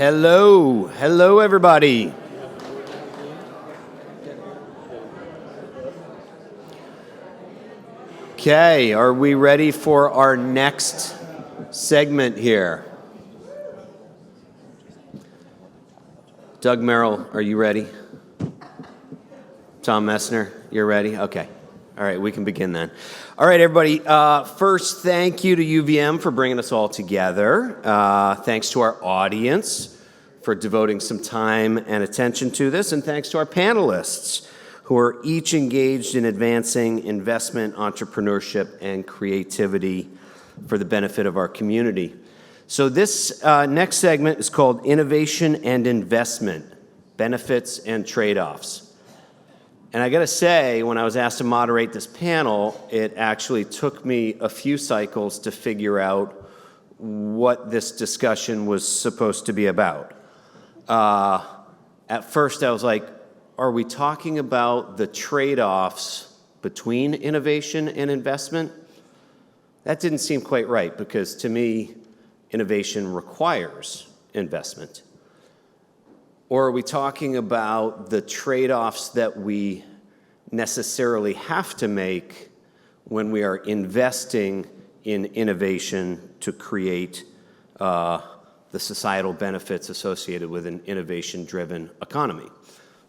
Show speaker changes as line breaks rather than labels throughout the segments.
Hello everybody. Okay, are we ready for our next segment here? Doug Merrill, are you ready? Tom Messner, you're ready? Okay. All right, we can begin then. All right, everybody. First, thank you to UVM for bringing us all together. Thanks to our audience for devoting some time and attention to this, and thanks to our panelists who are each engaged in advancing investment, entrepreneurship, and creativity for the benefit of our community. So this next segment is called Innovation and Investment, Benefits and Trade-Offs. And I gotta say, when I was asked to moderate this panel, it actually took me a few cycles to figure out what this discussion was supposed to be about. At first I was like, are we talking about the trade-offs between innovation and investment? That didn't seem quite right, because to me, innovation requires investment. Or are we talking about the trade-offs that we necessarily have to make when we are investing in innovation to create the societal benefits associated with an innovation-driven economy,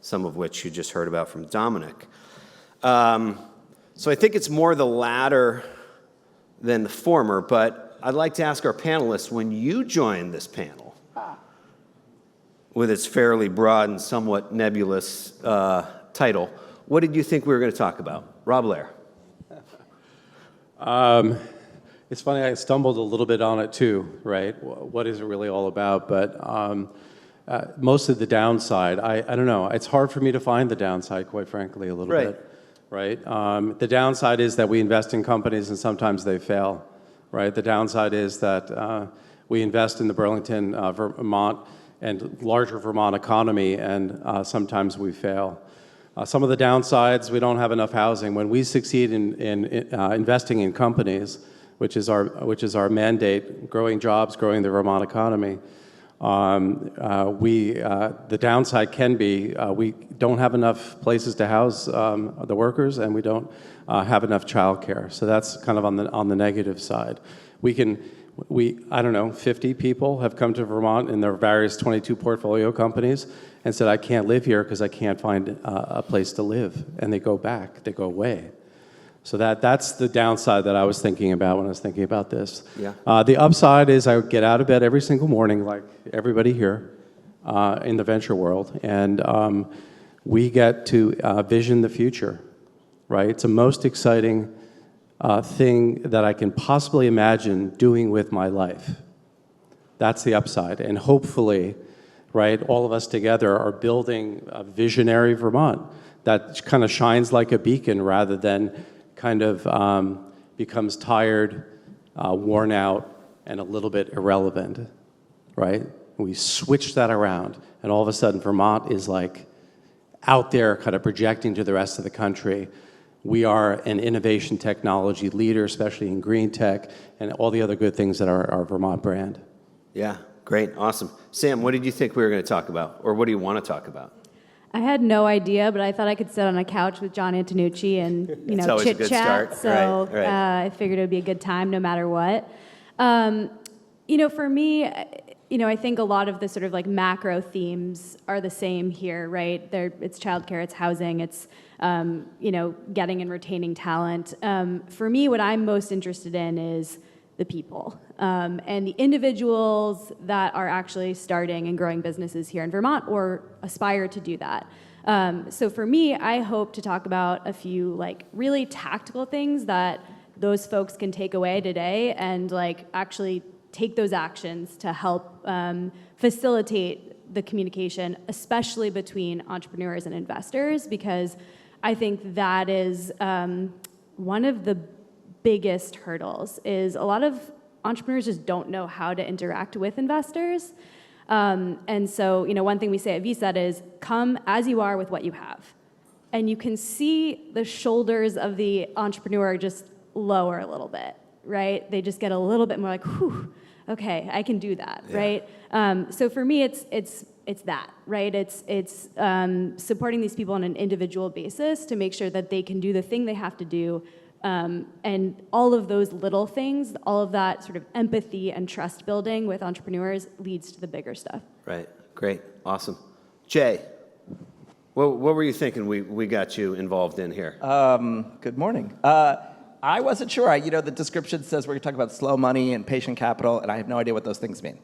some of which you just heard about from Dominic. So I think it's more the latter than the former, but I'd like to ask our panelists, when you joined this panel, with its fairly broad and somewhat nebulous title, what did you think we were going to talk about? Rob Lair.
It's funny, I stumbled a little bit on it too, right? What is it really all about? But most of the downside, I don't know. It's hard for me to find the downside, quite frankly, a little bit, right? The downside is that we invest in companies and sometimes they fail, right? The downside is that we invest in the Burlington, Vermont, and larger Vermont economy, and sometimes we fail. Some of the downsides, we don't have enough housing. When we succeed in investing in companies, which is our mandate, growing jobs, growing the Vermont economy, the downside can be we don't have enough places to house the workers, and we don't have enough childcare. So that's kind of on the negative side. I don't know, 50 people have come to Vermont in their various 22 portfolio companies and said, I can't live here because I can't find a place to live. And they go back, they go away. So that's the downside that I was thinking about when I was thinking about this.
Yeah.
The upside is I would get out of bed every single morning, like everybody here in the venture world, and we get to vision the future, right? It's the most exciting thing that I can possibly imagine doing with my life. That's the upside. And hopefully, right, all of us together are building a visionary Vermont that kind of shines like a beacon rather than kind of becomes tired, worn out, and a little bit irrelevant, right? We switch that around, and all of a sudden Vermont is like out there kind of projecting to the rest of the country. We are an innovation technology leader, especially in green tech and all the other good things that are our Vermont brand.
Yeah, great, awesome. Sam, what did you think we were going to talk about, or what do you want to talk about?
I had no idea, but I thought I could sit on a couch with John Antonucci and chit chat. So right. I figured it would be a good time, no matter what. For me, I think a lot of the sort of like macro themes are the same here, right? It's childcare, it's housing, it's getting and retaining talent. For me, what I'm most interested in is the people and the individuals that are actually starting and growing businesses here in Vermont or aspire to do that. So for me, I hope to talk about a few like really tactical things that those folks can take away today and like actually take those actions to help facilitate the communication, especially between entrepreneurs and investors, because I think that is one of the biggest hurdles is a lot of entrepreneurs just don't know how to interact with investors. And so, one thing we say at VCET is come as you are with what you have. And you can see the shoulders of the entrepreneur just lower a little bit, right? They just get a little bit more like, whew, okay, I can do that, right? So for me, it's that, right? It's supporting these people on an individual basis to make sure that they can do the thing they have to do. And all of those little things, all of that sort of empathy and trust building with entrepreneurs leads to the bigger stuff.
Right. Great. Awesome. Jay, what were you thinking we got you involved in here?
Good morning. I wasn't sure. The description says we're going to talk about slow money and patient capital, and I have no idea what those things mean.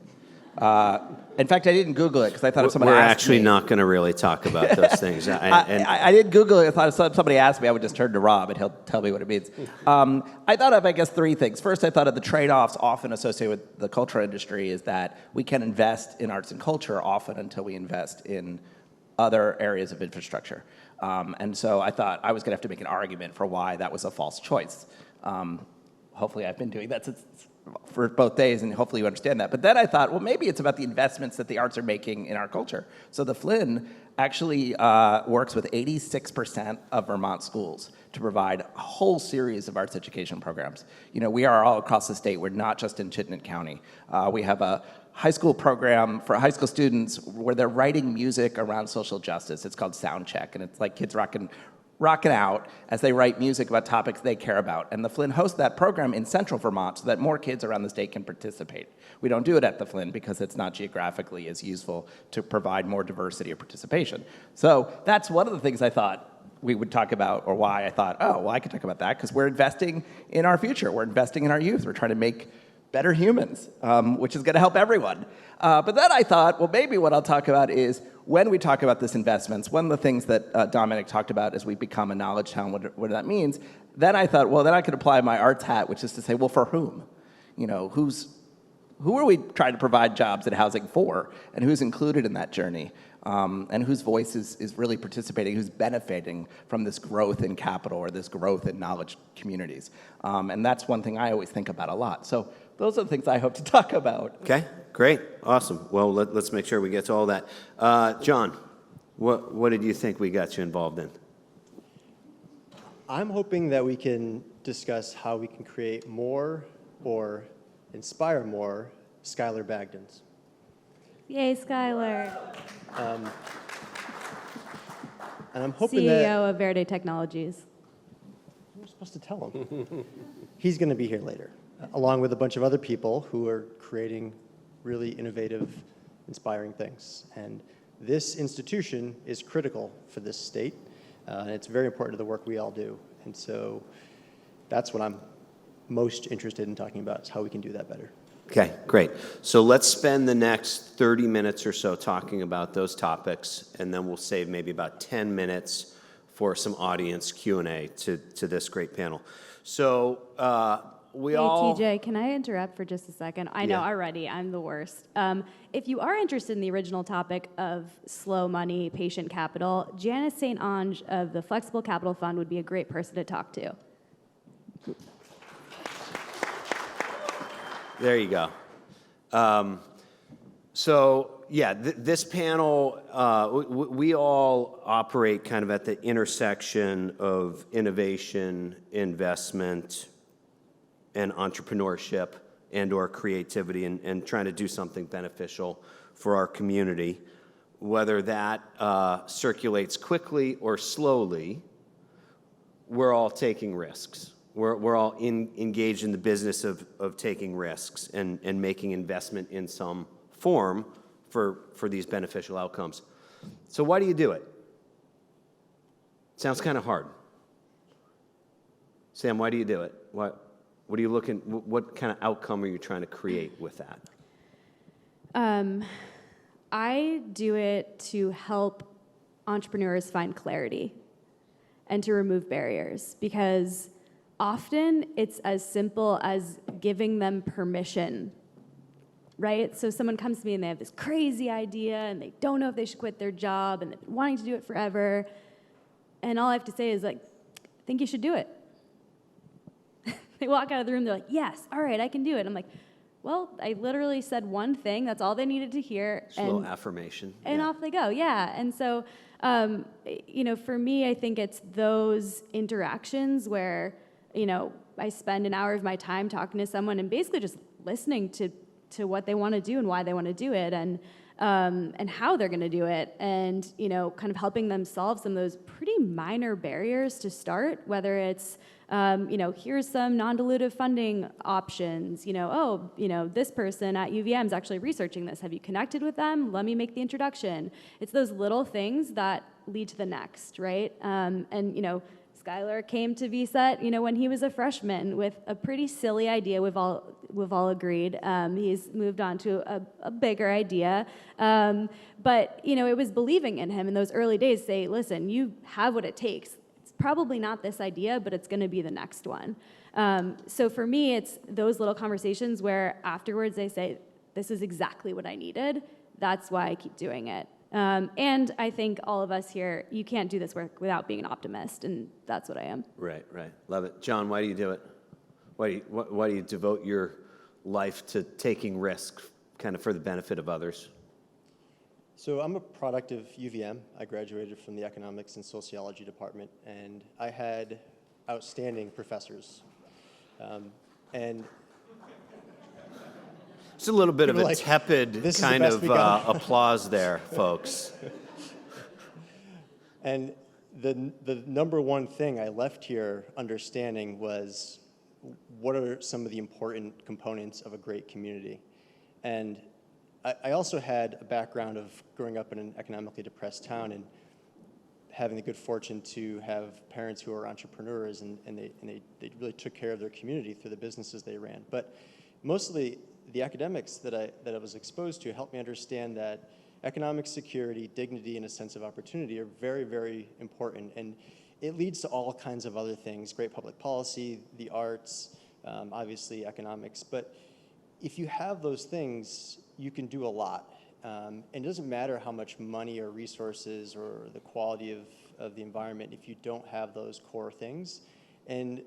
In fact, I didn't Google it because I thought if someone asked me...
We're actually not going to really talk about those things.
I didn't Google it. I thought if somebody asked me, I would just turn to Rob and he'll tell me what it means. I thought of, I guess, three things. First, I thought of the trade-offs often associated with the culture industry is that we can invest in arts and culture often until we invest in other areas of infrastructure. And so I thought I was going to have to make an argument for why that was a false choice. Hopefully I've been doing that for both days, and hopefully you understand that. But then I thought, well, maybe it's about the investments that the arts are making in our culture. So the Flynn actually works with 86% of Vermont schools to provide a whole series of arts education programs. We are all across the state. We're not just in Chittenden County. We have a high school program for high school students where they're writing music around social justice. It's called Sound Check, and it's like kids rocking out as they write music about topics they care about. And the Flynn hosts that program in central Vermont so that more kids around the state can participate. We don't do it at the Flynn because it's not geographically as useful to provide more diversity of participation. So that's one of the things I thought we would talk about, or why I thought, I could talk about that, because we're investing in our future. We're investing in our youth. We're trying to make better humans, which is going to help everyone. But then I thought, well, maybe what I'll talk about is when we talk about this investments, one of the things that Dominic talked about is we become a knowledge town, what that means. Then I thought, well, then I could apply my arts hat, which is to say, well, for whom? Who are we trying to provide jobs and housing for, and who's included in that journey, and whose voice is really participating, who's benefiting from this growth in capital or this growth in knowledge communities. And that's one thing I always think about a lot. So those are the things I hope to talk about.
Okay, great, awesome. Well, let's make sure we get to all that. John, what did you think we got you involved in?
I'm hoping that we can discuss how we can create more or inspire more Skylar Bagdons.
Yay, Skylar.
And I'm hoping
CEO of Verde Technologies.
I'm supposed to tell him. He's going to be here later, along with a bunch of other people who are creating really innovative, inspiring things. And this institution is critical for this state, and it's very important to the work we all do. And so that's what I'm most interested in talking about, is how we can do that better.
Okay, great. So let's spend the next 30 minutes or so talking about those topics, and then we'll save maybe about 10 minutes for some audience Q&A to this great panel. So
Hey, TJ, can I interrupt for just a second? I know already, I'm the worst. If you are interested in the original topic of slow money, patient capital, Janice St. Ange of the Flexible Capital Fund would be a great person to talk to.
There you go. This panel, we all operate kind of at the intersection of innovation, investment, and entrepreneurship and or creativity and trying to do something beneficial for our community. Whether that circulates quickly or slowly, we're all taking risks. We're all engaged in the business of taking risks and making investment in some form for these beneficial outcomes. So why do you do it? Sounds kind of hard. Sam, why do you do it? What are you looking? What kind of outcome are you trying to create with that?
I do it to help entrepreneurs find clarity and to remove barriers, because often it's as simple as giving them permission, right? So someone comes to me and they have this crazy idea and they don't know if they should quit their job and they've been wanting to do it forever. And all I have to say is I think you should do it. They walk out of the room, they're like, yes, all right, I can do it. I'm like, well, I literally said one thing. That's all they needed to hear.
Just a little affirmation.
And off they go, yeah. And so, for me, I think it's those interactions where, I spend an hour of my time talking to someone and basically just listening to to what they want to do and why they want to do it, and how they're going to do it, and kind of helping them solve some of those pretty minor barriers to start, whether it's here's some non-dilutive funding options. This person at UVM is actually researching this. Have you connected with them? Let me make the introduction. It's those little things that lead to the next, right? Skylar came to VCET, when he was a freshman with a pretty silly idea. We've all agreed. He's moved on to a bigger idea, but it was believing in him in those early days. Say, listen, you have what it takes. It's probably not this idea, but it's going to be the next one. So for me, it's those little conversations where afterwards they say, this is exactly what I needed. That's why I keep doing it. And I think all of us here, you can't do this work without being an optimist, and that's what I am.
Right. Love it. John, why do you do it? Why do you devote your life to taking risks kind of for the benefit of others?
So I'm a product of UVM. I graduated from the economics and sociology department, and I had outstanding professors. And
it's a little bit of a
like,
tepid kind of applause there, folks.
And the number one thing I left here understanding was what are some of the important components of a great community. And I also had a background of growing up in an economically depressed town and having the good fortune to have parents who are entrepreneurs, and they really took care of their community through the businesses they ran. But mostly the academics that I was exposed to helped me understand that economic security, dignity, and a sense of opportunity are very, very important. And it leads to all kinds of other things, great public policy, the arts, obviously economics. But if you have those things, you can do a lot. And it doesn't matter how much money or resources or the quality of the environment if you don't have those core things. And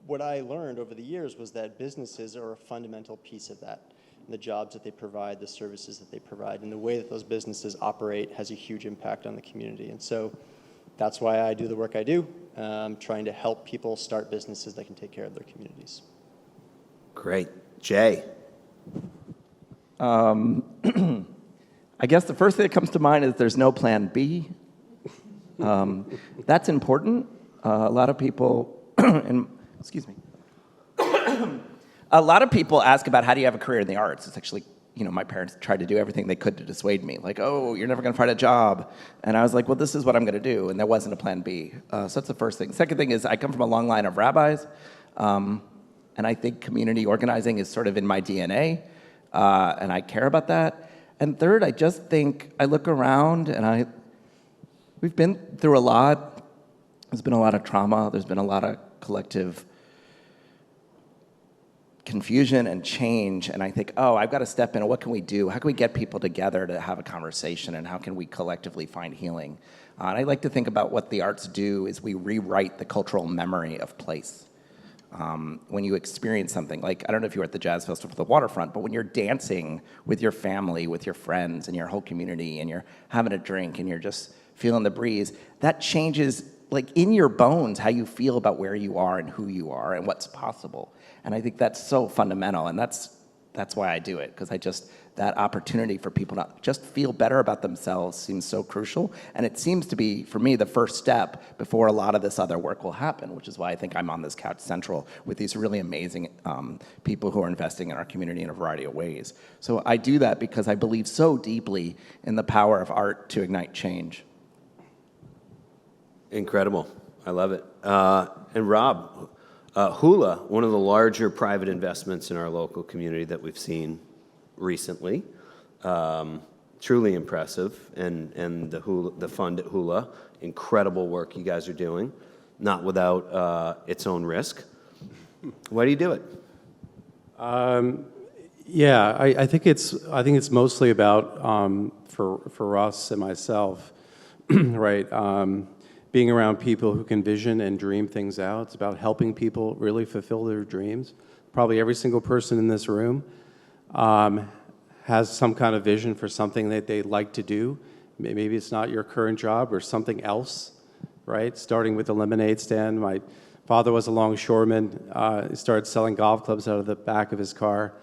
what I learned over the years was that businesses are a fundamental piece of that. And the jobs that they provide, the services that they provide, and the way that those businesses operate has a huge impact on the community. And so that's why I do the work I do, trying to help people start businesses that can take care of their communities.
Great. Jay.
I guess the first thing that comes to mind is there's no plan B. That's important. A lot of people, excuse me. A lot of people ask about how do you have a career in the arts. It's actually, my parents tried to do everything they could to dissuade me. Like, oh, you're never going to find a job. And I was like, well, this is what I'm going to do. And there wasn't a plan B. So that's the first thing. Second thing is I come from a long line of rabbis. And I think community organizing is sort of in my DNA. And I care about that. And third, I just think I look around and we've been through a lot. There's been a lot of trauma. There's been a lot of collective confusion and change. And I think, I've got to step in. What can we do? How can we get people together to have a conversation? And how can we collectively find healing? And I like to think about what the arts do is we rewrite the cultural memory of place. When you experience something, like, I don't know if you were at the Jazz Festival for the Waterfront, but when you're dancing with your family, with your friends, and your whole community, and you're having a drink, and you're just feeling the breeze, that changes, like, in your bones, how you feel about where you are and who you are and what's possible. And I think that's so fundamental, and that's why I do it, because that opportunity for people to just feel better about themselves seems so crucial, and it seems to be, for me, the first step before a lot of this other work will happen, which is why I think I'm on this couch central with these really amazing people who are investing in our community in a variety of ways. So I do that because I believe so deeply in the power of art to ignite change.
Incredible. I love it. And Rob, Hula, one of the larger private investments in our local community that we've seen recently, truly impressive, and the fund at Hula, incredible work you guys are doing, not without its own risk. Why do you do it?
I think it's mostly about for us and myself, right? Being around people who can vision and dream things out. It's about helping people really fulfill their dreams. Probably every single person in this room has some kind of vision for something that they'd like to do. Maybe it's not your current job or something else, right? Starting with the lemonade stand. My father was a longshoreman. He started selling golf clubs out of the back of his car.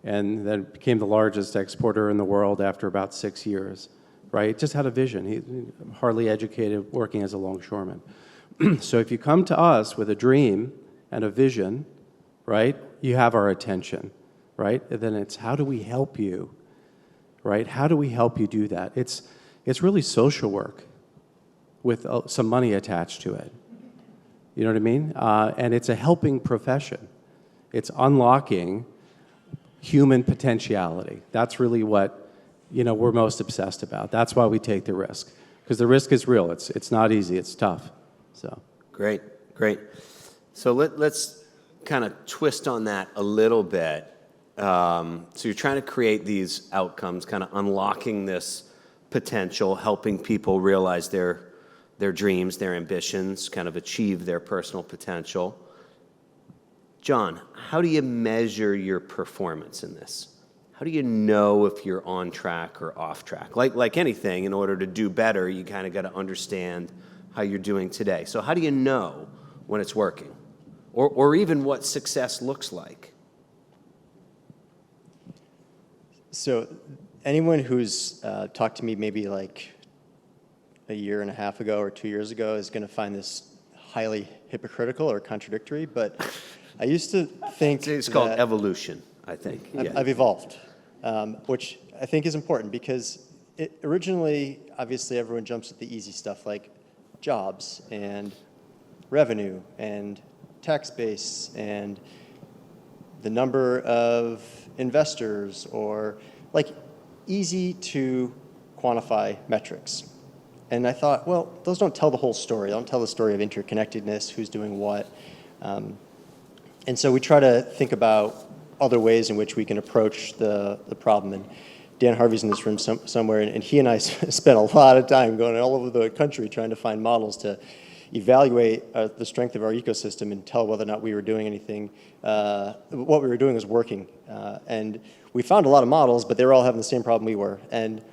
and then became the largest exporter in the world after about 6 years, right? Just had a vision. He hardly educated, working as a longshoreman. So if you come to us with a dream and a vision, right, you have our attention, right? And then it's how do we help you, right? How do we help you do that? It's really social work with some money attached to it. You know what I mean? And it's a helping profession. It's unlocking human potentiality. That's really what, we're most obsessed about. That's why we take the risk, because the risk is real. It's not easy. It's tough. So
Great. So let's kind of twist on that a little bit. So you're trying to create these outcomes, kind of unlocking this potential, helping people realize their dreams, their ambitions, kind of achieve their personal potential. John, how do you measure your performance in this? How do you know if you're on track or off track? Like anything, in order to do better, you kind of got to understand how you're doing today. So how do you know when it's working? Or even what success looks like?
So anyone who's talked to me maybe like a year and a half ago or 2 years ago is going to find this highly hypocritical or contradictory, but I used to think
it's called evolution, I think.
I've evolved, which I think is important because originally, obviously, everyone jumps at the easy stuff like jobs and revenue and tax base and the number of investors or like easy to quantify metrics. And I thought, well, those don't tell the whole story. They don't tell the story of interconnectedness, who's doing what. And so we try to think about other ways in which we can approach the problem. And Dan Harvey's in this room somewhere, and he and I spent a lot of time going all over the country trying to find models to evaluate the strength of our ecosystem and tell whether or not we were doing anything, what we were doing was working. And we found a lot of models, but they were all having the same problem we were. And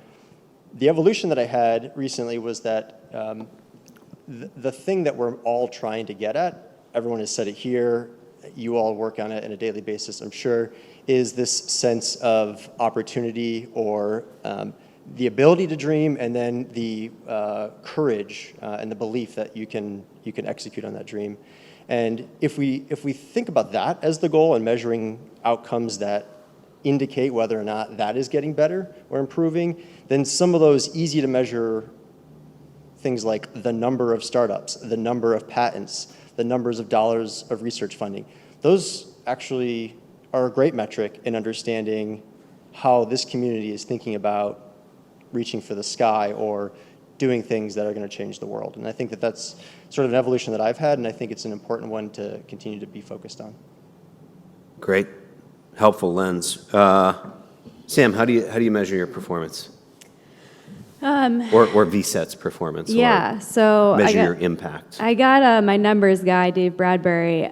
the evolution that I had recently was that the thing that we're all trying to get at, everyone has said it here, you all work on it on a daily basis, I'm sure, is this sense of opportunity or the ability to dream, and then the courage and the belief that you can execute on that dream. And if we think about that as the goal and measuring outcomes that indicate whether or not that is getting better or improving, then some of those easy to measure things like the number of startups, the number of patents, the numbers of dollars of research funding, those actually are a great metric in understanding how this community is thinking about reaching for the sky or doing things that are going to change the world. And I think that that's sort of an evolution that I've had, and I think it's an important one to continue to be focused on.
Great, helpful lens. Sam, how do you measure your performance? Or VCET's performance?
Yeah,
or
so
measure your impact.
I got my numbers guy, Dave Bradbury,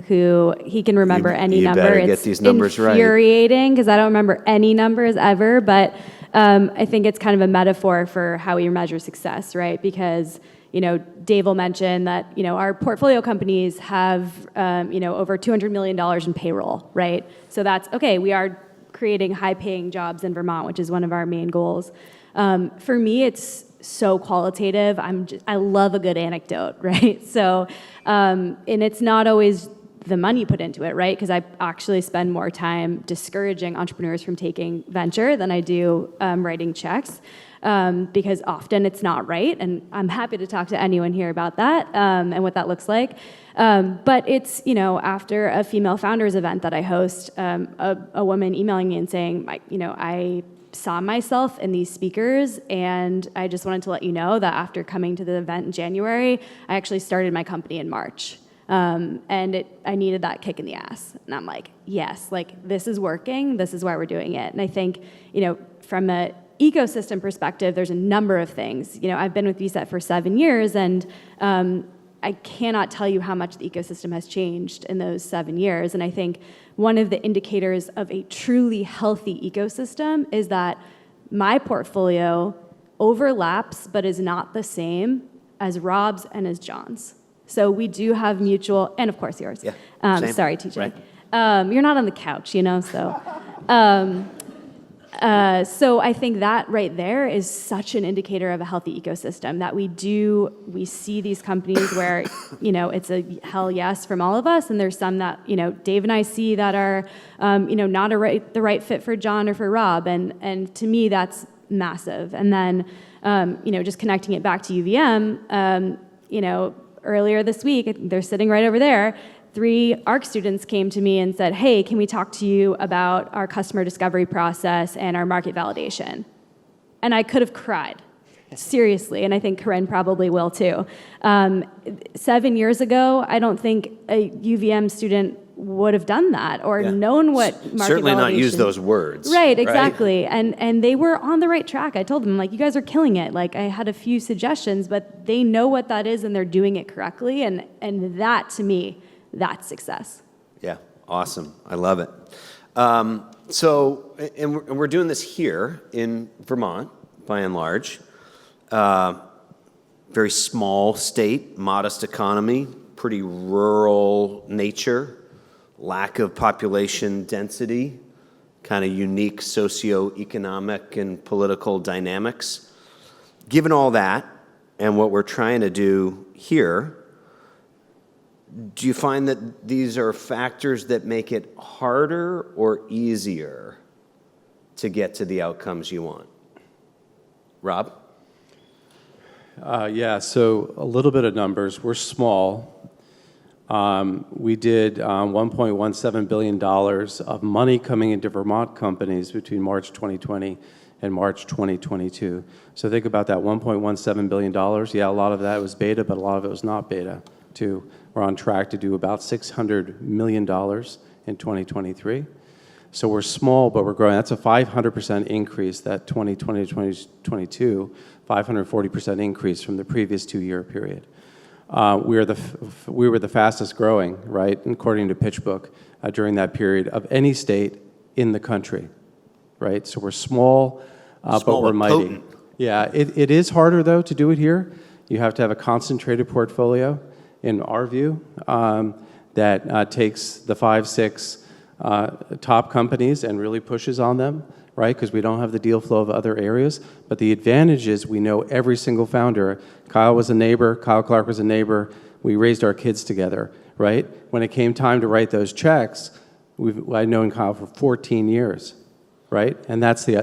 who he can remember any number.
Better get these numbers right.
It's infuriating because I don't remember any numbers ever, but I think it's kind of a metaphor for how we measure success, right? Because Dave will mention that our portfolio companies have over $200 million in payroll, right? So that's okay. We are creating high-paying jobs in Vermont, which is one of our main goals. For me, it's so qualitative. I love a good anecdote, right? So, and it's not always the money put into it, right? Because I actually spend more time discouraging entrepreneurs from taking venture than I do writing checks, because often it's not right. And I'm happy to talk to anyone here about that and what that looks like. But it's, after a female founders event that I host, a woman emailing me and saying, I saw myself in these speakers, and I just wanted to let you know that after coming to the event in January, I actually started my company in March. And I needed that kick in the ass. And I'm like, yes, this is working. This is why we're doing it. And I think, from an ecosystem perspective, there's a number of things. I've been with VCET for 7 years, and I cannot tell you how much the ecosystem has changed in those 7 years. And I think one of the indicators of a truly healthy ecosystem is that my portfolio overlaps but is not the same as Rob's and as John's. So we do have mutual, and of course yours.
Yeah,
sorry, TJ.
Right.
You're not on the couch, so. So I think that right there is such an indicator of a healthy ecosystem, that we see these companies where, it's a hell yes from all of us, and there's some that, Dave and I see that are, not the right fit for John or for Rob, and to me that's massive. And then, just connecting it back to UVM, earlier this week, they're sitting right over there, 3 ARC students came to me and said, hey, can we talk to you about our customer discovery process and our market validation? And I could have cried, seriously, and I think Corinne probably will too. 7 years ago, I don't think a UVM student would have done that or known what market
Certainly
validation.
not use those words.
Right, exactly. And they were on the right track. I told them, you guys are killing it. I had a few suggestions, but they know what that is and they're doing it correctly. And that, to me, that's success.
Yeah, awesome. I love it. And we're doing this here in Vermont, by and large. Very small state, modest economy, pretty rural nature, lack of population density, kind of unique socioeconomic and political dynamics. Given all that and what we're trying to do here, do you find that these are factors that make it harder or easier to get to the outcomes you want? Rob?
So a little bit of numbers. We're small. We did $1.17 billion of money coming into Vermont companies between March 2020 and March 2022. So think about that, $1.17 billion. Yeah, a lot of that was beta, but a lot of it was not beta, too. We're on track to do about $600 million in 2023. So we're small, but we're growing. That's a 500% increase, that 2020 to 2022, 540% increase from the previous 2-year period. We were the fastest growing, right, according to PitchBook, during that period of any state in the country, right? So we're small, but we're mighty.
Potent.
Yeah, it is harder, though, to do it here. You have to have a concentrated portfolio, in our view, that takes the 5-6 top companies and really pushes on them, right? Because we don't have the deal flow of other areas. But the advantage is we know every single founder. Kyle was a neighbor. Kyle Clark was a neighbor. We raised our kids together, right? When it came time to write those checks, I've known Kyle for 14 years, right? And that's the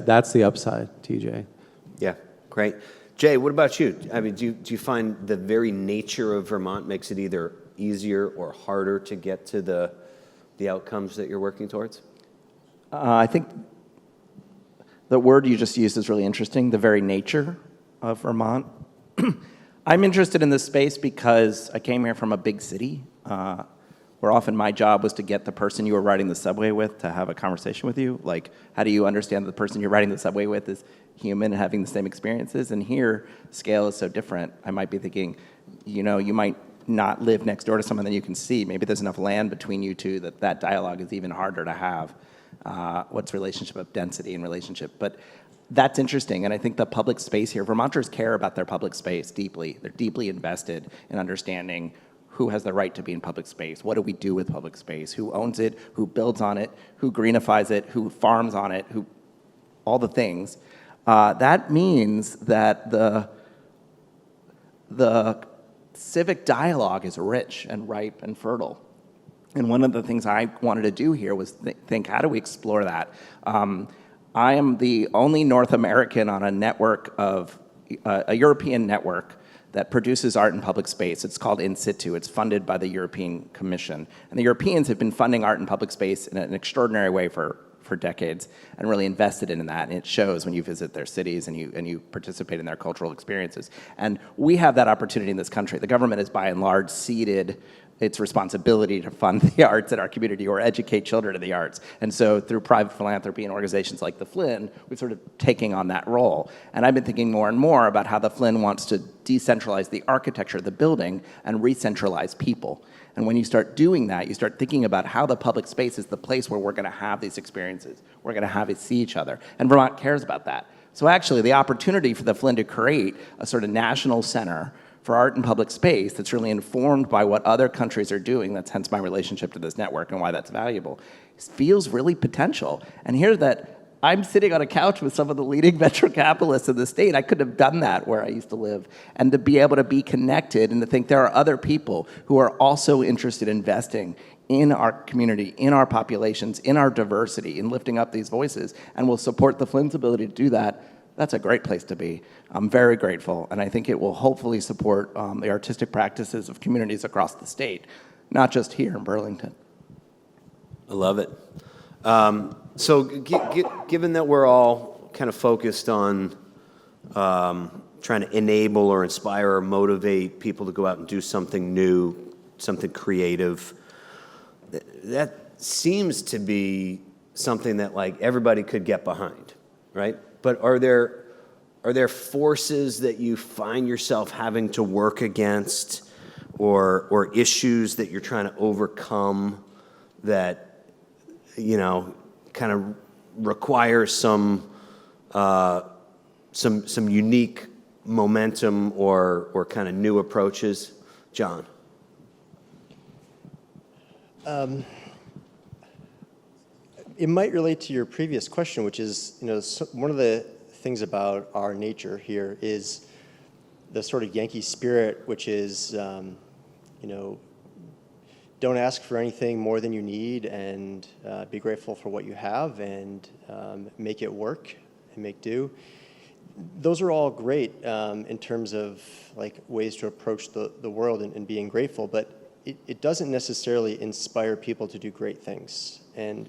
upside, TJ.
Yeah, great. Jay, what about you? I mean, do you find the very nature of Vermont makes it either easier or harder to get to the outcomes that you're working towards?
I think the word you just used is really interesting, the very nature of Vermont. I'm interested in this space because I came here from a big city, where often my job was to get the person you were riding the subway with to have a conversation with you. Like, how do you understand that the person you're riding the subway with is human and having the same experiences? And here, scale is so different. I might be thinking, you might not live next door to someone that you can see. Maybe there's enough land between you two that dialogue is even harder to have. What's relationship of density and relationship? But that's interesting, and I think the public space here, Vermonters care about their public space deeply. They're deeply invested in understanding who has the right to be in public space, what do we do with public space, who owns it, who builds on it, who greenifies it, who farms on it, all the things. That means that the civic dialogue is rich and ripe and fertile. And one of the things I wanted to do here was think, how do we explore that? I am the only North American on a network of, a European network that produces art in public space. It's called In Situ. It's funded by the European Commission. And the Europeans have been funding art in public space in an extraordinary way for decades and really invested in that. And it shows when you visit their cities and you participate in their cultural experiences. And we have that opportunity in this country. The government is by and large ceded its responsibility to fund the arts in our community or educate children in the arts. And so through private philanthropy and organizations like the Flynn, we're sort of taking on that role. And I've been thinking more and more about how the Flynn wants to decentralize the architecture of the building and re-centralize people. And when you start doing that, you start thinking about how the public space is the place where we're gonna have these experiences. We're gonna have it see each other. And Vermont cares about that. So actually, the opportunity for the Flynn to create a sort of national center for art in public space that's really informed by what other countries are doing, that's hence my relationship to this network and why that's valuable, feels really potential. And here that I'm sitting on a couch with some of the leading venture capitalists in the state. I couldn't have done that where I used to live. And to be able to be connected and to think there are other people who are also interested in investing in our community, in our populations, in our diversity, in lifting up these voices, and will support the Flynn's ability to do that, that's a great place to be. I'm very grateful, and I think it will hopefully support the artistic practices of communities across the state, not just here in Burlington.
I love it. So given that we're all kind of focused on trying to enable or inspire or motivate people to go out and do something new, something creative, that seems to be something that like everybody could get behind, right? But are there forces that you find yourself having to work against or issues that you're trying to overcome that, you know, kind of requires some unique momentum or kind of new approaches? John.
It might relate to your previous question, which is, you know, one of the things about our nature here is the sort of Yankee spirit, which is, you know, don't ask for anything more than you need, and be grateful for what you have, and make it work and make do. Those are all great in terms of like ways to approach the world and being grateful, but it doesn't necessarily inspire people to do great things. And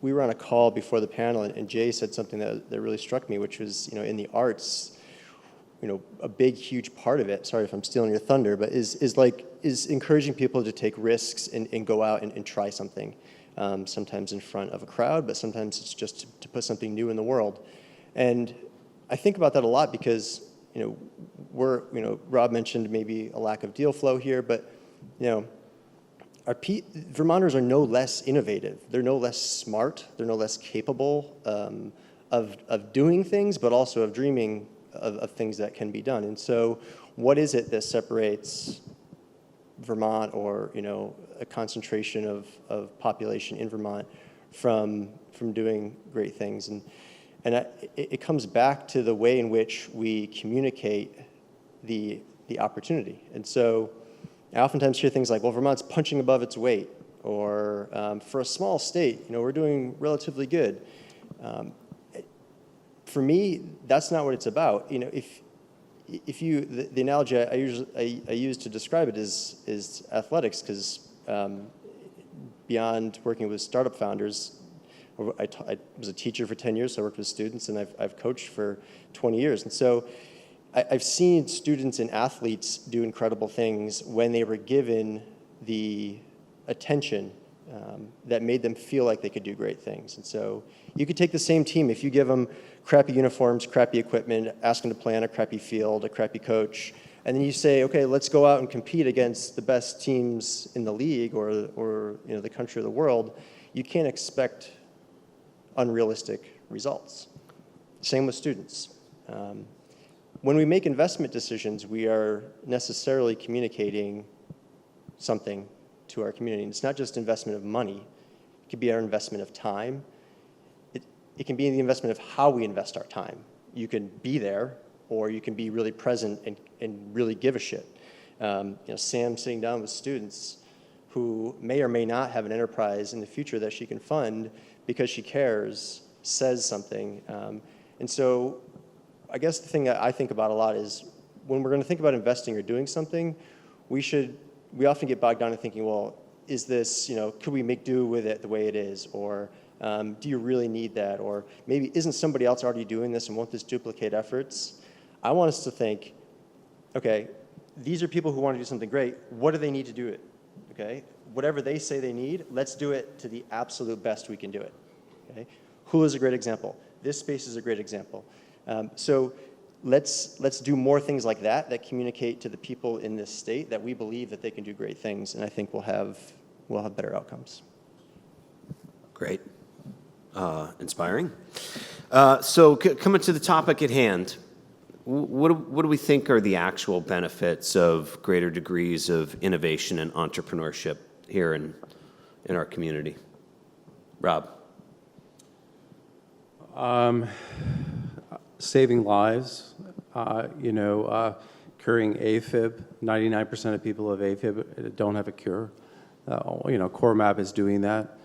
we were on a call before the panel, and Jay said something that really struck me, which was, you know, in the arts, you know, a big, huge part of it, sorry if I'm stealing your thunder, but is encouraging people to take risks and go out and try something, sometimes in front of a crowd, but sometimes it's just to put something new in the world. And I think about that a lot because, you know, Rob mentioned maybe a lack of deal flow here, but, you know, Vermonters are no less innovative. They're no less smart. They're no less capable of doing things, but also of dreaming of things that can be done. And so what is it that separates Vermont, or, you know, a concentration of population in Vermont from doing great things? And it comes back to the way in which we communicate the opportunity. And so I oftentimes hear things like, well, Vermont's punching above its weight, or for a small state, you know, we're doing relatively good. For me, that's not what it's about. You know, if you, the analogy I use to describe it is athletics, because beyond working with startup founders, I was a teacher for 10 years, so I worked with students, and I've coached for 20 years. And so I've seen students and athletes do incredible things when they were given the attention that made them feel like they could do great things. And so you could take the same team, if you give them crappy uniforms, crappy equipment, ask them to play on a crappy field, a crappy coach, and then you say, okay, let's go out and compete against the best teams in the league or you know, the country or the world, you can't expect unrealistic results. Same with students. When we make investment decisions, we are necessarily communicating something to our community. And it's not just investment of money. It could be our investment of time. It can be the investment of how we invest our time. You can be there, or you can be really present and really give a shit. You know, Sam sitting down with students who may or may not have an enterprise in the future that she can fund because she cares, says something. And so I guess the thing that I think about a lot is when we're going to think about investing or doing something, we often get bogged down in thinking, well, is this, you know, could we make do with it the way it is? Or do you really need that? Or maybe isn't somebody else already doing this and won't this duplicate efforts? I want us to think, okay, these are people who want to do something great. What do they need to do it? Okay, whatever they say they need, let's do it to the absolute best we can do it. Okay, Hula is a great example. This space is a great example. So let's do more things like that communicate to the people in this state that we believe that they can do great things, and I think we'll have better outcomes.
Great. Inspiring. So coming to the topic at hand, what do we think are the actual benefits of greater degrees of innovation and entrepreneurship here in our community? Rob?
Saving lives, curing AFib. 99% of people with AFib don't have a cure. Core map is doing that.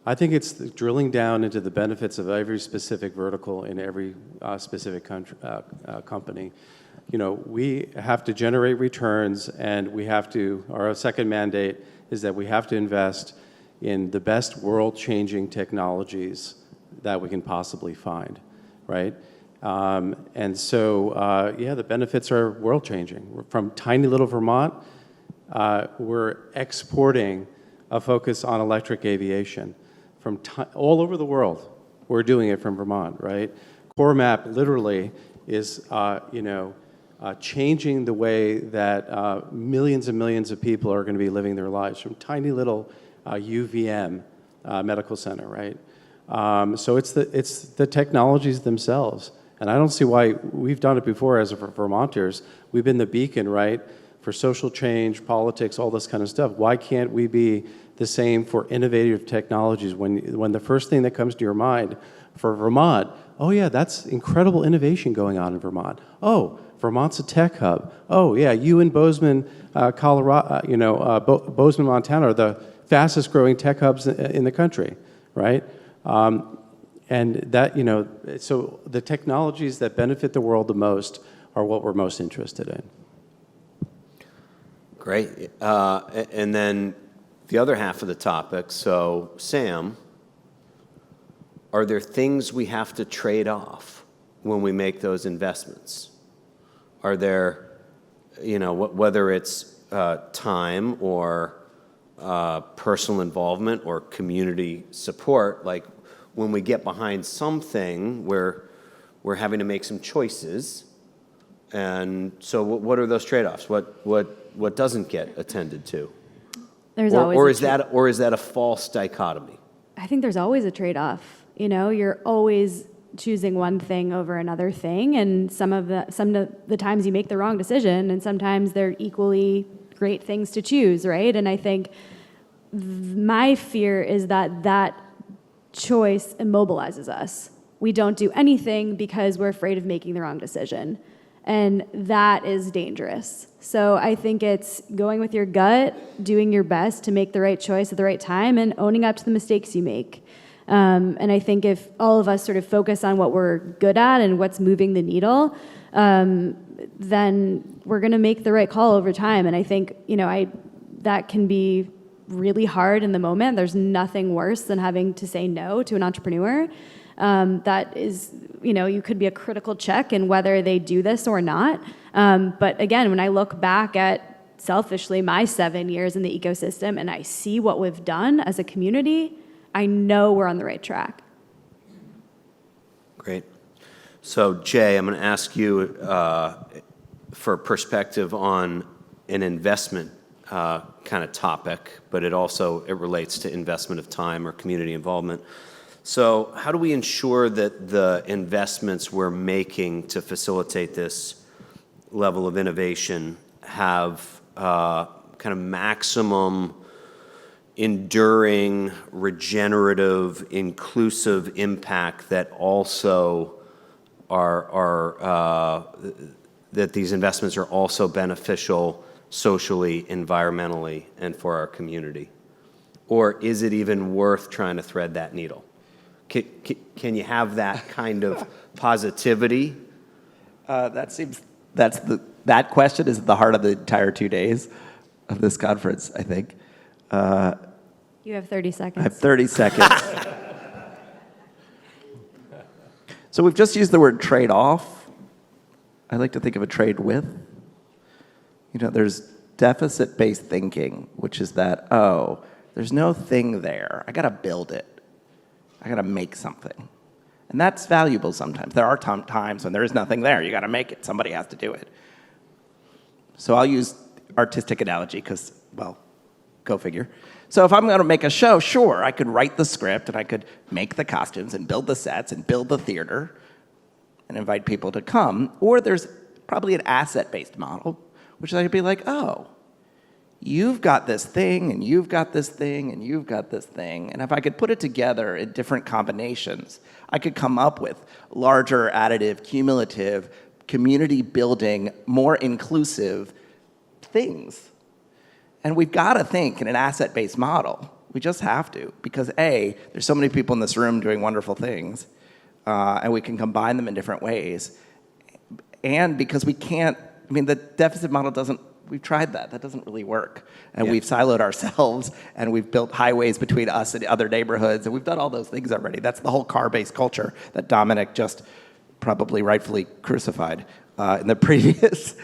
I think it's drilling down into the benefits of every specific vertical in every specific company. We have to generate returns, and our second mandate is that we have to invest in the best world-changing technologies that we can possibly find, right? The benefits are world-changing. From tiny little Vermont, we're exporting a focus on electric aviation. From all over the world, we're doing it from Vermont, right? Core map literally is, changing the way that millions and millions of people are going to be living their lives from tiny little UVM medical center, right? So it's the technologies themselves, and I don't see why. We've done it before as Vermonters. We've been the beacon, right, for social change, politics, all this kind of stuff. Why can't we be the same for innovative technologies? When the first thing that comes to your mind for Vermont, oh yeah, that's incredible innovation going on in Vermont. Oh, Vermont's a tech hub. Oh yeah, you in Bozeman, Colorado, Bozeman, Montana are the fastest growing tech hubs in the country, right? And that, so the technologies that benefit the world the most are what we're most interested in.
Great. And then the other half of the topic, so Sam, are there things we have to trade off when we make those investments? Are there, whether it's time or personal involvement or community support, like when we get behind something where we're having to make some choices, and so what are those trade-offs? What doesn't get attended to?
There's always
or is that a false dichotomy?
I think there's always a trade-off. You're always choosing one thing over another thing, and some of the times you make the wrong decision, and sometimes they're equally great things to choose, right? And I think my fear is that choice immobilizes us. We don't do anything because we're afraid of making the wrong decision. And that is dangerous. So I think it's going with your gut, doing your best to make the right choice at the right time, and owning up to the mistakes you make. And I think if all of us sort of focus on what we're good at and what's moving the needle, then we're going to make the right call over time. And I think, that can be really hard in the moment. There's nothing worse than having to say no to an entrepreneur. That is, you could be a critical check in whether they do this or not. But again, when I look back at, selfishly, my 7 years in the ecosystem and I see what we've done as a community, I know we're on the right track.
Great. So Jay, I'm going to ask you for perspective on an investment kind of topic, but it relates to investment of time or community involvement. So how do we ensure that the investments we're making to facilitate this level of innovation have kind of maximum enduring, regenerative, inclusive impact that also that these investments are also beneficial socially, environmentally, and for our community? Or is it even worth trying to thread that needle? Can you have that kind of positivity?
That question is at the heart of the entire 2 days of this conference, I think.
You have 30 seconds.
I have 30 seconds. So we've just used the word trade-off. I like to think of a trade with. There's deficit-based thinking, which is that, there's no thing there. I got to build it. I got to make something. And that's valuable sometimes. There are times when there is nothing there. You got to make it. Somebody has to do it. So I'll use artistic analogy because, go figure. So if I'm going to make a show, sure, I could write the script and I could make the costumes and build the sets and build the theater. and invite people to come. Or there's probably an asset-based model, which I'd be like, oh, you've got this thing, and you've got this thing, and you've got this thing. And if I could put it together in different combinations, I could come up with larger, additive, cumulative, community-building, more inclusive things. And we've got to think in an asset-based model. We just have to, because A, there's so many people in this room doing wonderful things, and we can combine them in different ways. And because we can't, I mean, the deficit model doesn't, we've tried that. That doesn't really work. And we've siloed ourselves, and we've built highways between us and other neighborhoods, and we've done all those things already. That's the whole car-based culture that Dominic just probably rightfully crucified in the previous,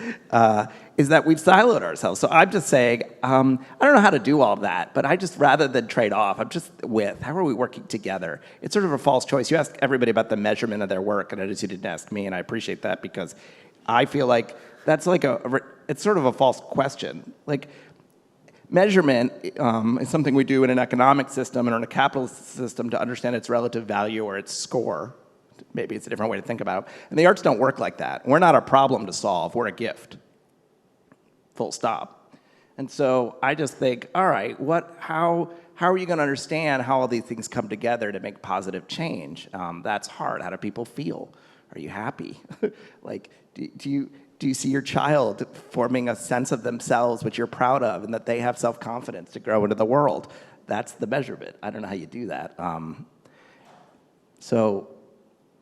is that we've siloed ourselves. So I'm just saying, I don't know how to do all of that, but I just, rather than trade off, I'm just with, how are we working together? It's sort of a false choice. You ask everybody about the measurement of their work, and I just, you didn't ask me, and I appreciate that, because I feel like that's like it's sort of a false question. Like, measurement is something we do in an economic system and in a capitalist system to understand its relative value or its score. Maybe it's a different way to think about it. And the arts don't work like that. We're not a problem to solve. We're a gift. Full stop. And so I just think, all right, how are you going to understand how all these things come together to make positive change? That's hard. How do people feel? Are you happy? Like, do you see your child forming a sense of themselves which you're proud of, and that they have self-confidence to grow into the world? That's the measurement. I don't know how you do that. So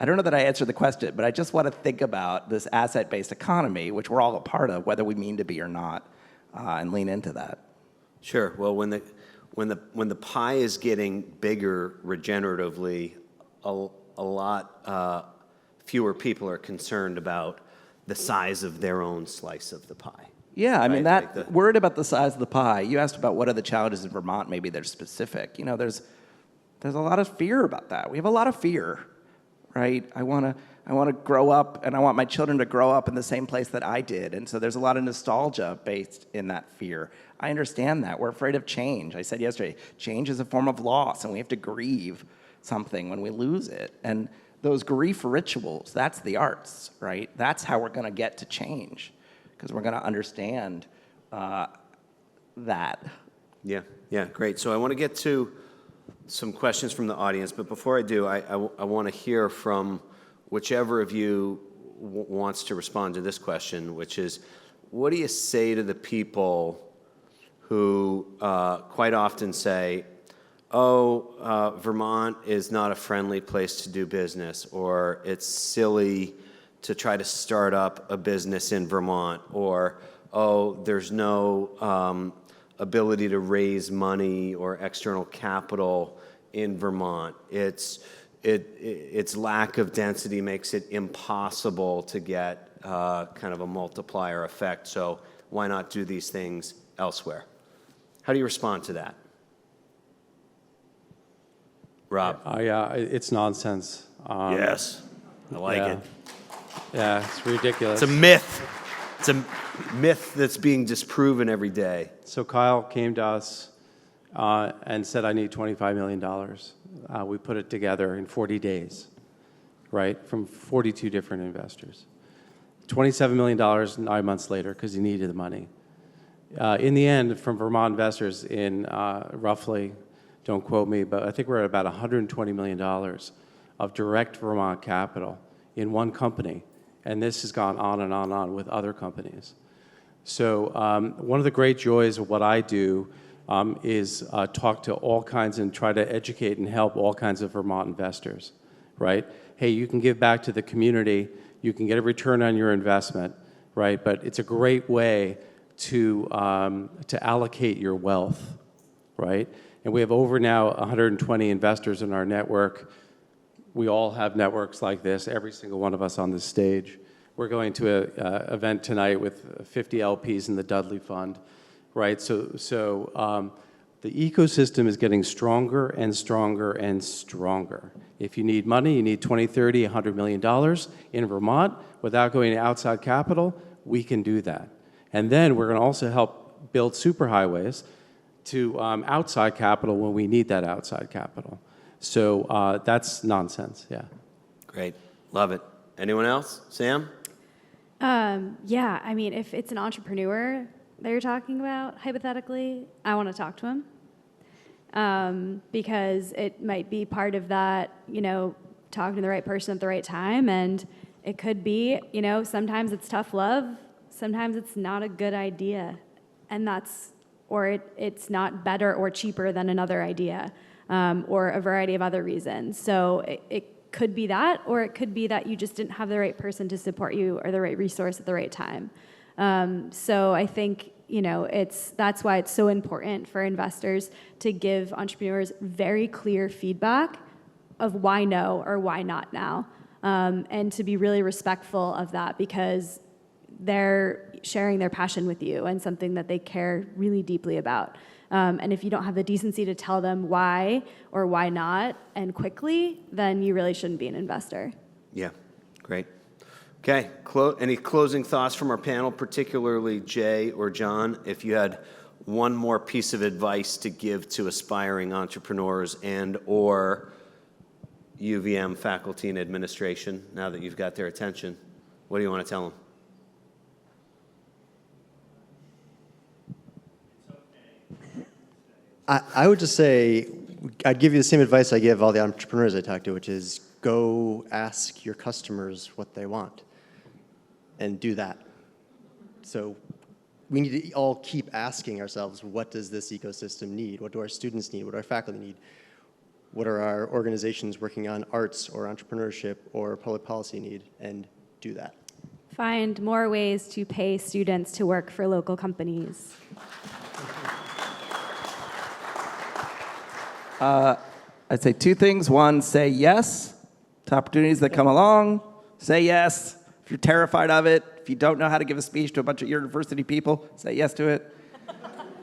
I don't know that I answered the question, but I just want to think about this asset-based economy, which we're all a part of, whether we mean to be or not, and lean into that.
Sure. Well, when the pie is getting bigger regeneratively, a lot fewer people are concerned about the size of their own slice of the pie.
Yeah, I mean,
right?
that worried about the size of the pie. You asked about what are the challenges in Vermont. Maybe they're specific. You know, there's a lot of fear about that. We have a lot of fear. Right? I want to grow up, and I want my children to grow up in the same place that I did. And so there's a lot of nostalgia based in that fear. I understand that. We're afraid of change. I said yesterday, change is a form of loss, and we have to grieve something when we lose it. And those grief rituals, that's the arts, right? That's how we're going to get to change, because we're going to understand that.
Yeah, great. So I want to get to some questions from the audience, but before I do, I want to hear from whichever of you wants to respond to this question, which is, what do you say to the people who quite often say, Vermont is not a friendly place to do business, or it's silly to try to start up a business in Vermont, or, there's no ability to raise money or external capital in Vermont. Its lack of density makes it impossible to get kind of a multiplier effect. So why not do these things elsewhere? How do you respond to that? Rob?
It's nonsense.
Yes, I like it.
Yeah, it's ridiculous.
It's a myth. It's a myth that's being disproven every day.
So Kyle came to us and said, I need $25 million. We put it together in 40 days, right, from 42 different investors. $27 million 9 months later, because he needed the money. In the end, from Vermont investors in roughly, don't quote me, but I think we're at about $120 million of direct Vermont capital in one company. And this has gone on and on and on with other companies. So one of the great joys of what I do is talk to all kinds and try to educate and help all kinds of Vermont investors, right? Hey, you can give back to the community, you can get a return on your investment, right? But it's a great way to allocate your wealth, right? And we have over now 120 investors in our network. We all have networks like this, every single one of us on this stage. We're going to an event tonight with 50 LPs in the Dudley Fund, right? So the ecosystem is getting stronger and stronger and stronger. If you need money, you need 20, 30, $100 million in Vermont without going to outside capital, we can do that. And then we're going to also help build superhighways to outside capital when we need that outside capital. So that's nonsense, yeah.
Great. Love it. Anyone else? Sam?
Yeah, I mean, if it's an entrepreneur that you're talking about, hypothetically, I want to talk to him. Because it might be part of that, talking to the right person at the right time. And it could be, sometimes it's tough love. Sometimes it's not a good idea. And it's not better or cheaper than another idea, or a variety of other reasons. So it could be that, or it could be that you just didn't have the right person to support you or the right resource at the right time. So I think, that's why it's so important for investors to give entrepreneurs very clear feedback of why no or why not now, and to be really respectful of that, because they're sharing their passion with you and something that they care really deeply about. And if you don't have the decency to tell them why or why not and quickly, then you really shouldn't be an investor.
Yeah, great. Okay, any closing thoughts from our panel, particularly Jay or John? If you had one more piece of advice to give to aspiring entrepreneurs and or UVM faculty and administration, now that you've got their attention, what do you want to tell them?
I would just say, I'd give you the same advice I give all the entrepreneurs I talk to, which is go ask your customers what they want and do that. So we need to all keep asking ourselves, what does this ecosystem need? What do our students need? What do our faculty need? What are our organizations working on arts or entrepreneurship or public policy need? And do that.
Find more ways to pay students to work for local companies.
I'd say two things. One, say yes to opportunities that come along. Say yes if you're terrified of it. If you don't know how to give a speech to a bunch of university people, say yes to it.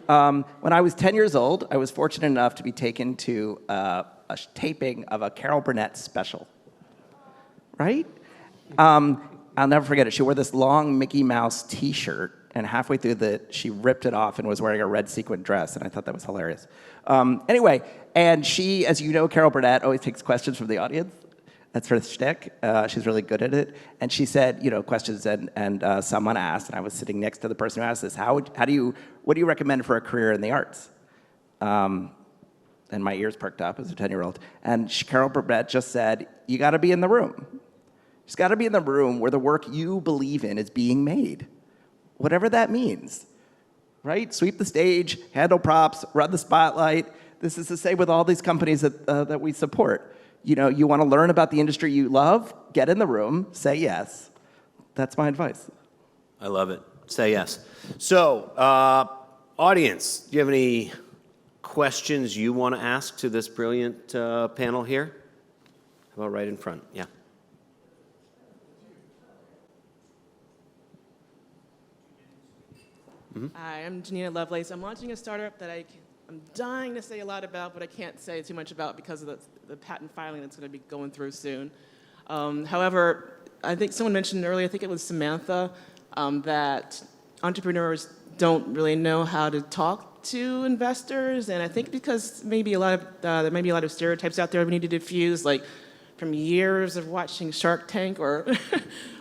When I was 10 years old, I was fortunate enough to be taken to a taping of a Carol Burnett special. Right? I'll never forget it. She wore this long Mickey Mouse T-shirt, and halfway through she ripped it off and was wearing a red sequin dress, and I thought that was hilarious. Anyway, and she, as you know, Carol Burnett always takes questions from the audience. That's her shtick. She's really good at it. And she said, questions, and someone asked, and I was sitting next to the person who asked this, what do you recommend for a career in the arts? And my ears perked up as a 10-year-old. And Carol Burnett just said, you got to be in the room. You just got to be in the room where the work you believe in is being made, whatever that means. Right? Sweep the stage, handle props, run the spotlight. This is the same with all these companies that we support. You want to learn about the industry you love, get in the room, say yes. That's my advice.
I love it. Say yes. So, audience, do you have any questions you want to ask to this brilliant panel here? How about right in front? Yeah.
Hi, I'm Janina Lovelace. I'm launching a startup that I'm dying to say a lot about, but I can't say too much about because of the patent filing that's going to be going through soon. However, I think someone mentioned earlier, I think it was Samantha, that entrepreneurs don't really know how to talk to investors, and I think because there may be a lot of stereotypes out there we need to diffuse, like from years of watching Shark Tank or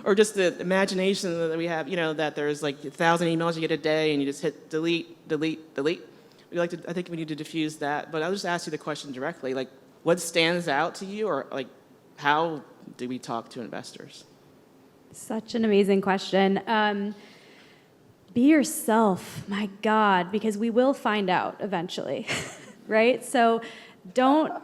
or just the imagination that we have, that there's like 1,000 emails you get a day and you just hit delete, delete, delete. I think we need to diffuse that, but I'll just ask you the question directly, like what stands out to you, or like how do we talk to investors?
Such an amazing question. Be yourself, my God, because we will find out eventually, right? So don't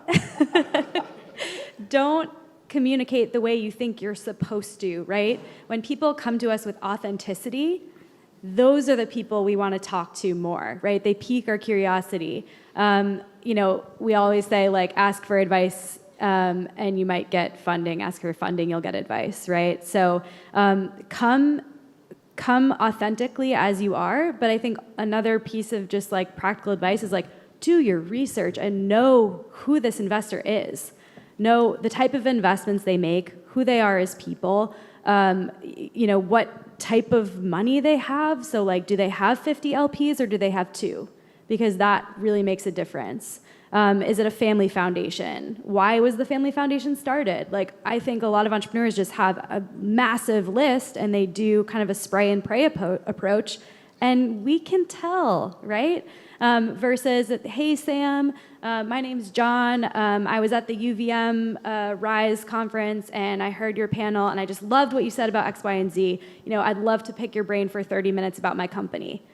communicate the way you think you're supposed to, right? When people come to us with authenticity, those are the people we want to talk to more, right? They pique our curiosity. We always say, like, ask for advice and you might get funding. Ask for funding, you'll get advice, right? So come authentically as you are. But I think another piece of just like practical advice is like, do your research and know who this investor is. Know the type of investments they make, who they are as people, what type of money they have. So like, do they have 50 LPs or do they have 2? Because that really makes a difference. Is it a family foundation? Why was the family foundation started? Like, I think a lot of entrepreneurs just have a massive list and they do kind of a spray and pray approach, and we can tell, right? Versus, hey, Sam, my name's John. I was at the UVM Rise conference, and I heard your panel, and I just loved what you said about X, Y, and Z. I'd love to pick your brain for 30 minutes about my company.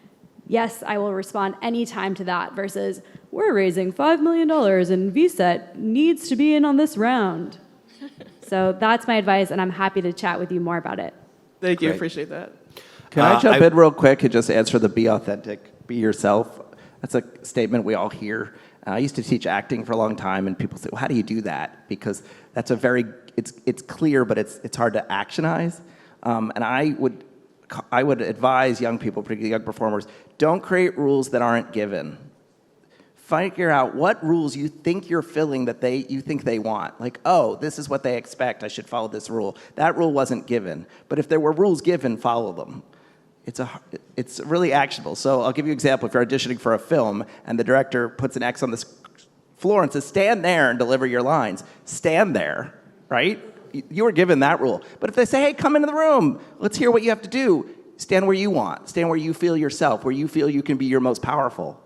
Yes, I will respond anytime to that, versus, we're raising $5 million, and VCET needs to be in on this round. So that's my advice, and I'm happy to chat with you more about it.
Thank you.
Great.
Appreciate that.
Can I jump in real quick and just answer the be authentic, be yourself? That's a statement we all hear. I used to teach acting for a long time, and people say, well, how do you do that? Because that's it's clear, but it's hard to actionize. And I would advise young people, particularly young performers, don't create rules that aren't given. Figure out what rules you think you're filling that you think they want. Like, oh, this is what they expect, I should follow this rule. That rule wasn't given. But if there were rules given, follow them. It's really actionable. So I'll give you an example. If you're auditioning for a film and the director puts an X on the floor and says, stand there and deliver your lines, stand there, right? You were given that rule. But if they say, hey, come into the room, let's hear what you have to do, stand where you want, stand where you feel yourself, where you feel you can be your most powerful.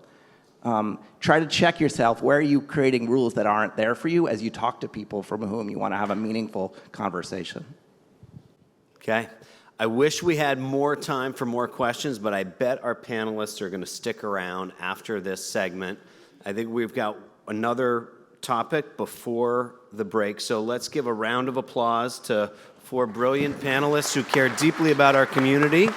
Try to check yourself, where are you creating rules that aren't there for you as you talk to people from whom you want to have a meaningful conversation.
Okay. I wish we had more time for more questions, but I bet our panelists are going to stick around after this segment. I think we've got another topic before the break, so let's give a round of applause to 4 brilliant panelists who care deeply about our community.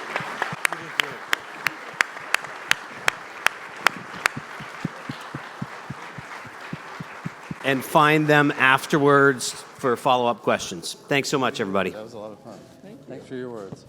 And find them afterwards for follow-up questions. Thanks so much, everybody.
That was a lot of fun. Thanks for your words.